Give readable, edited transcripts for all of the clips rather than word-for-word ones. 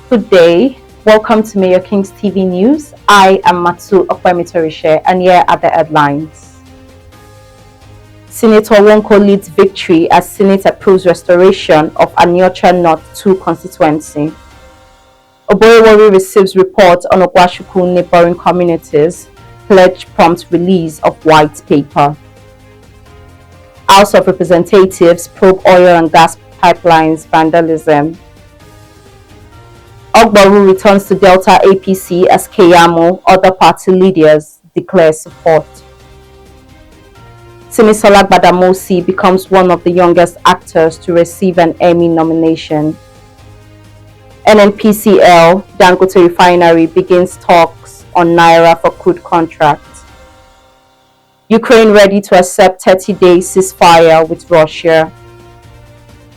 Good day. Welcome to Mayor King's TV News. I am Matsu Okwemitorishe, and here are the headlines. Senator Wonko leads victory as Senate approves restoration of Aniocha North 2 constituency. Oborevwori receives report on Ogwashi-Uku neighboring communities. Pledge prompt release of white paper. House of Representatives probe oil and gas pipelines vandalism. Ogwashi-Uku returns to Delta APC as Keyamo, other party leaders declare support. Simisola Gbadamosi becomes one of the youngest actors to receive an Emmy nomination. NNPCL Dangote Refinery begins talks on Naira for crude contract. Ukraine ready to accept 30-day ceasefire with Russia.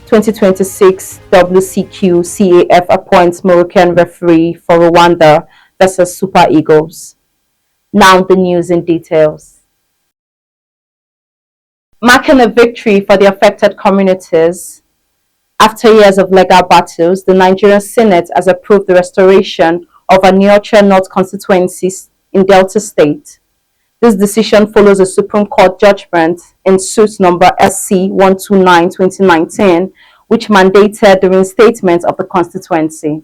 2026 WCQ CAF appoints Moroccan referee for Rwanda versus Super Eagles. Now the news in details. Marking a victory for the affected communities, after years of legal battles, the Nigerian Senate has approved the restoration of Aniocha North constituencies in Delta State. This decision follows a Supreme Court judgment in suit number SC 129/2019, which mandated the reinstatement of the constituency.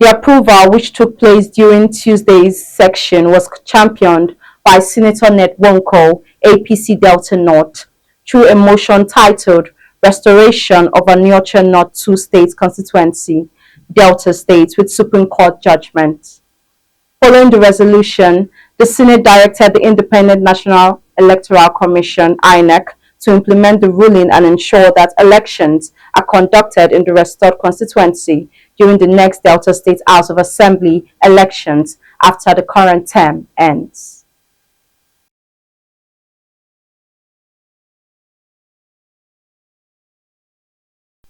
The approval, which took place during Tuesday's section, was championed by Senator Ned Wonko, APC Delta North, through a motion titled Restoration of Aniocha North 2 State Constituency, Delta State, with Supreme Court judgment. Following the resolution, the Senate directed the Independent National Electoral Commission, INEC, to implement the ruling and ensure that elections are conducted in the restored constituency during the next Delta State House of Assembly elections after the current term ends.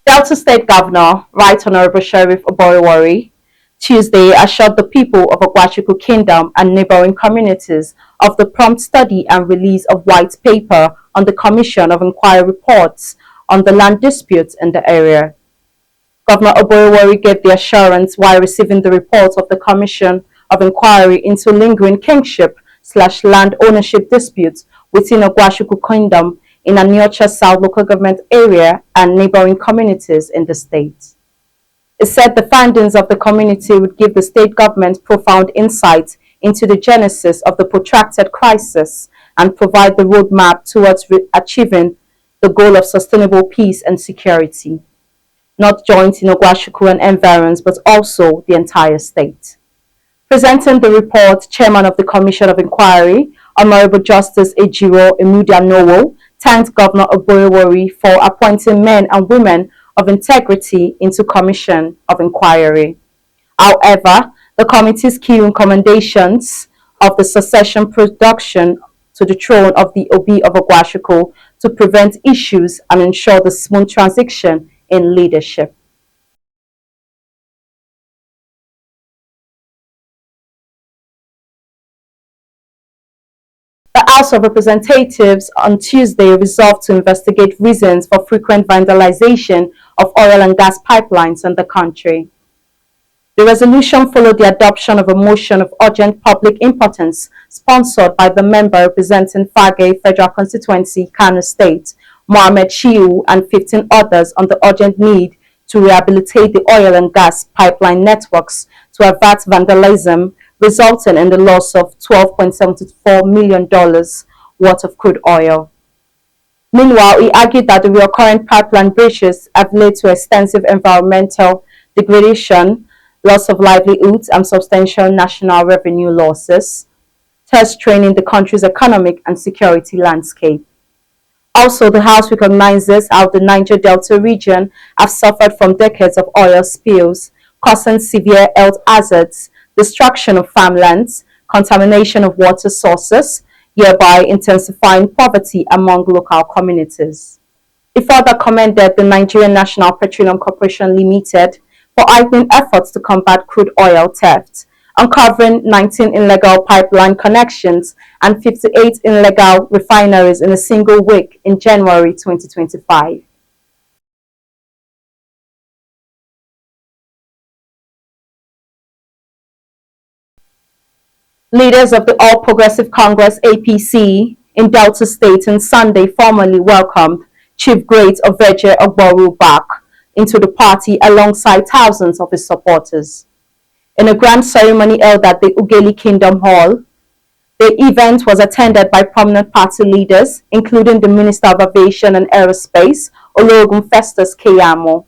Delta State Governor, Right Honorable Sheriff Oborevwori, Tuesday assured the people of Ogwashi-Uku Kingdom and neighboring communities of the prompt study and release of white paper on the Commission of Inquiry reports on the land disputes in the area. Governor Oborevwori gave the assurance while receiving the report of the Commission of Inquiry into lingering kingship/land ownership disputes within Ogwashi-Uku Kingdom in Aniocha South local government area and neighboring communities in the state. It said the findings of the community would give the state government profound insight into the genesis of the protracted crisis and provide the roadmap towards achieving the goal of sustainable peace and security, not joint in Ogwashi-Uku and environs, but also the entire state. Presenting the report, Chairman of the Commission of Inquiry, Honorable Justice Ejiro Emudianowo, thanked Governor Oborevwori for appointing men and women of integrity into Commission of Inquiry. However, the committee's key recommendations of the succession production to the throne of the Obi of Ogwashi-Uku to prevent issues and ensure the smooth transition in leadership. The House of Representatives on Tuesday resolved to investigate reasons for frequent vandalization of oil and gas pipelines in the country. The resolution followed the adoption of a motion of urgent public importance sponsored by the member representing Fagge Federal Constituency, Kano State, Mohammed Shiu, and 15 others on the urgent need to rehabilitate the oil and gas pipeline networks to avert vandalism, resulting in the loss of $12.74 million worth of crude oil. Meanwhile, he argued that the recurrent pipeline breaches have led to extensive environmental degradation, loss of livelihoods, and substantial national revenue losses, thus straining the country's economic and security landscape. Also, the House recognizes how the Niger Delta region has suffered from decades of oil spills, causing severe health hazards, destruction of farmlands, contamination of water sources, hereby intensifying poverty among local communities. It further commended the Nigerian National Petroleum Corporation Limited for heightening efforts to combat crude oil theft, uncovering 19 illegal pipeline connections and 58 illegal refineries in a single week in January 2025. Leaders of the All Progressive Congress (APC) in Delta State on Sunday formally welcomed Chief Great Ogwashi-Uku back into the party alongside thousands of his supporters. In a grand ceremony held at the Ugeli Kingdom Hall, the event was attended by prominent party leaders, including the Minister of Aviation and Aerospace, Olusegun Festus Keyamo,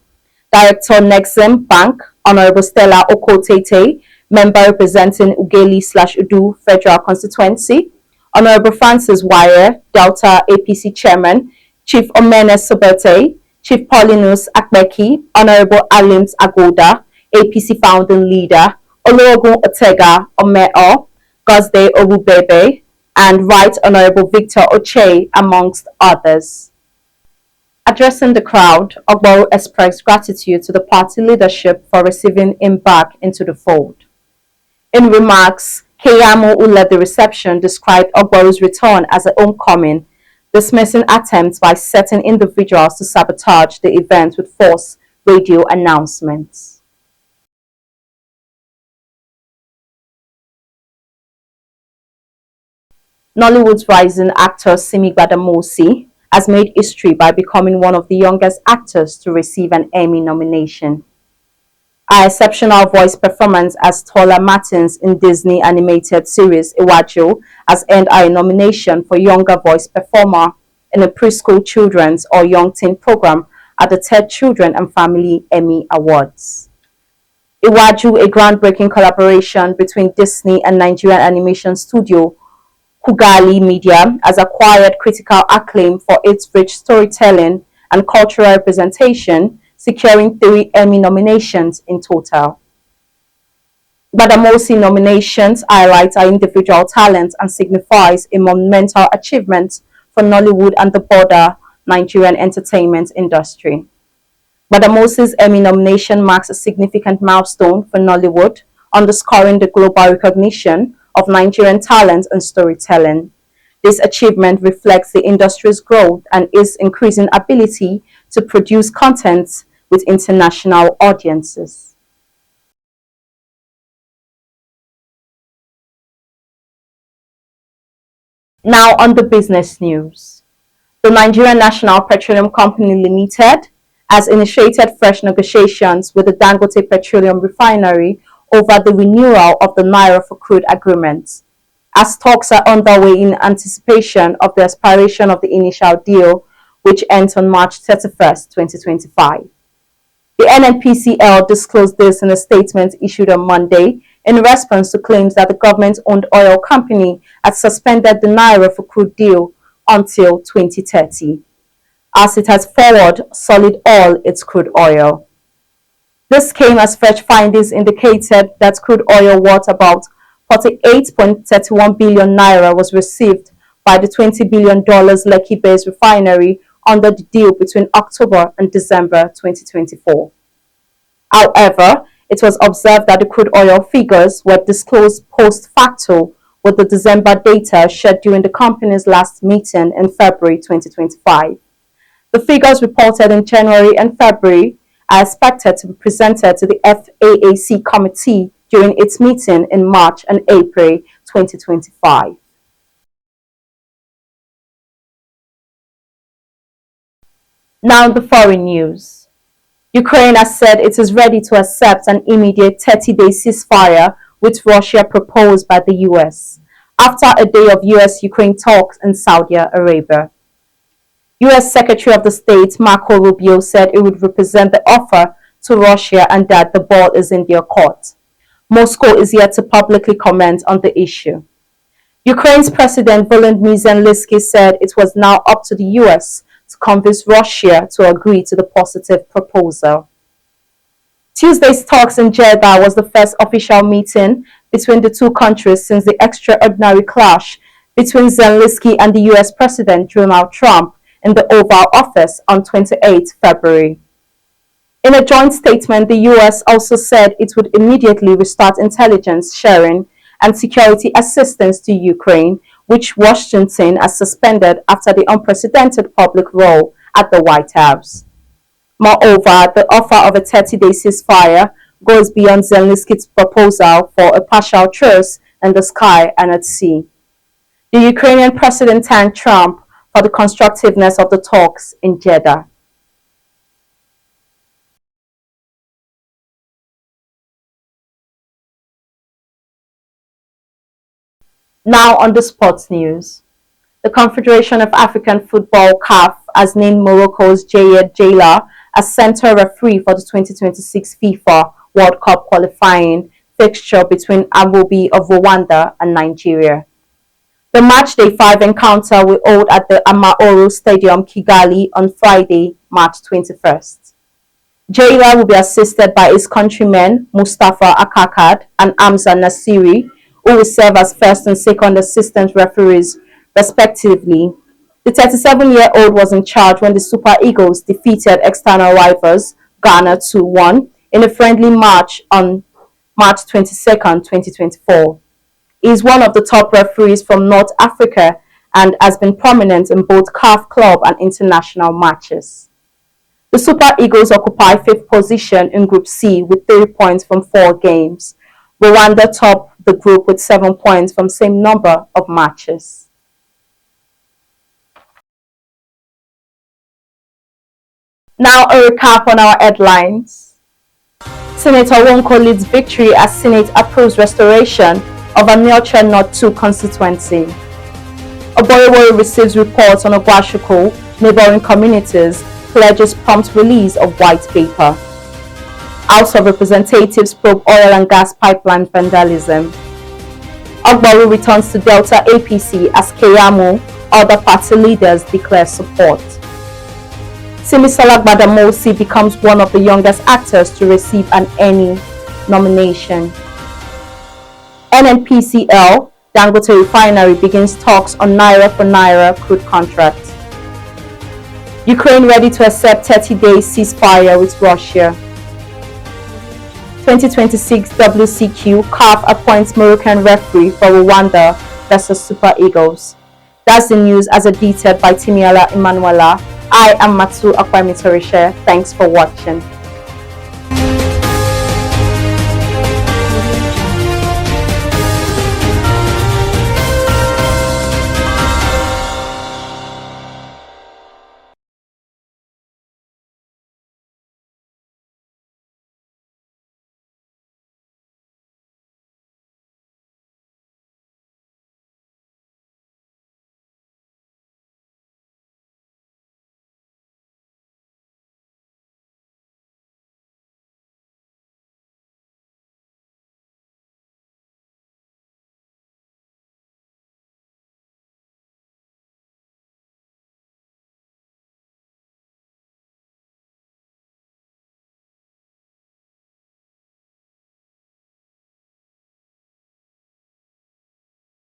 Director Nexim Bank, Honorable Stella Okotete, member representing Ugeli/Udu Federal Constituency, Honorable Francis Wire, Delta APC Chairman, Chief Omene Sobete, Chief Paulinus Akbeki, Honorable Alims Agoda, APC founding leader, Olusegun Otega Omeo, Gosde Obubebe, and Right Honorable Victor Oche, amongst others. Addressing the crowd, Ogwaru expressed gratitude to the party leadership for receiving him back into the fold. In remarks, Keyamo, who led the reception, described Ogwaru's return as a homecoming, dismissing attempts by certain individuals to sabotage the event with false radio announcements. Nollywood's rising actor Simi Gbadamosi has made history by becoming one of the youngest actors to receive an Emmy nomination. Her exceptional voice performance as Tola Martins in Disney animated series Iwaju has earned her a nomination for Younger Voice Performer in a preschool children's or young teen program at the third Children and Family Emmy Awards. Iwaju, a groundbreaking collaboration between Disney and Nigerian animation studio Kugali Media, has acquired critical acclaim for its rich storytelling and cultural representation, securing 3 Emmy nominations in total. Gbadamosi nominations highlight her individual talent and signifies a monumental achievement for Nollywood and the broader Nigerian entertainment industry. Gbadamosi's Emmy nomination marks a significant milestone for Nollywood, underscoring the global recognition of Nigerian talent and storytelling. This achievement reflects the industry's growth and its increasing ability to produce content with international audiences. Now on the business news. The Nigerian National Petroleum Company Limited has initiated fresh negotiations with the Dangote Petroleum Refinery over the renewal of the Naira for Crude agreement, as talks are underway in anticipation of the expiration of the initial deal, which ends on March 31st, 2025. The NNPCL disclosed this in a statement issued on Monday in response to claims that the government-owned oil company had suspended the Naira for Crude deal until 2030, as it has forwarded solid all its crude oil. This came as fresh findings indicated that crude oil worth about 48.31 billion naira was received by the $20 billion Lekki-based refinery under the deal between October and December 2024. However, it was observed that the crude oil figures were disclosed post facto, with the December data shared during the company's last meeting in February 2025. The figures reported in January and February are expected to be presented to the FAAC committee during its meeting in March and April 2025. Now the foreign news. Ukraine has said it is ready to accept an immediate 30-day ceasefire with Russia proposed by the US after a day of US-Ukraine talks in Saudi Arabia. US Secretary of the State Marco Rubio said it would represent the offer to Russia and that the ball is in their court. Moscow is yet to publicly comment on the issue. Ukraine's President Volodymyr Zelensky said it was now up to the US to convince Russia to agree to the positive proposal. Tuesday's talks in Jeddah was the first official meeting between the two countries since the extraordinary clash between Zelensky and the US President Donald Trump in the Oval Office on 28 February. In a joint statement, the US also said it would immediately restart intelligence sharing and security assistance to Ukraine, which Washington has suspended after the unprecedented public row at the White House. Moreover, the offer of a 30-day ceasefire goes beyond Zelensky's proposal for a partial truce in the sky and at sea. The Ukrainian president thanked Trump for the constructiveness of the talks in Jeddah. Now on the sports news. The Confederation of African Football (CAF) has named Morocco's Jayed Jayla as center referee for the 2026 FIFA World Cup qualifying fixture between Amobi of Rwanda and Nigeria. The matchday 5 encounter will hold at the Amahoro Stadium, Kigali on Friday, March 21st. Jayla will be assisted by his countrymen Mustafa Akakad and Amza Nasiri, who will serve as first and second assistant referees respectively. The 37-year-old was in charge when the Super Eagles defeated external rivals Ghana 2-1 in a friendly match on March 22, 2024. He is one of the top referees from North Africa and has been prominent in both CAF club and international matches. The Super Eagles occupy 5th position in Group C with 3 points from 4 games. Rwanda top the group with 7 points from same number of matches. Now a recap on our headlines. Senator Wonko leads victory as Senate approves restoration of Aniocha North 2 constituency. Oborevwori receives reports on Ogwashi-Uku, neighbouring communities, pledges prompt release of white paper. House of Representatives probe oil and gas pipeline vandalism. Ogbori returns to Delta APC as Keyamu, other party leaders declare support. Simisola Gbadamosi becomes one of the youngest actors to receive an Emmy nomination. NNPCL, Dangote Refinery begins talks on Naira for Naira crude contract. Ukraine ready to accept 30-day ceasefire with Russia. 2026 WCQ, CAF appoints Moroccan referee for Rwanda versus Super Eagles. That's the news as edited by Timiala Emanuela. I am Matsu Akwamitorishe. Thanks for watching.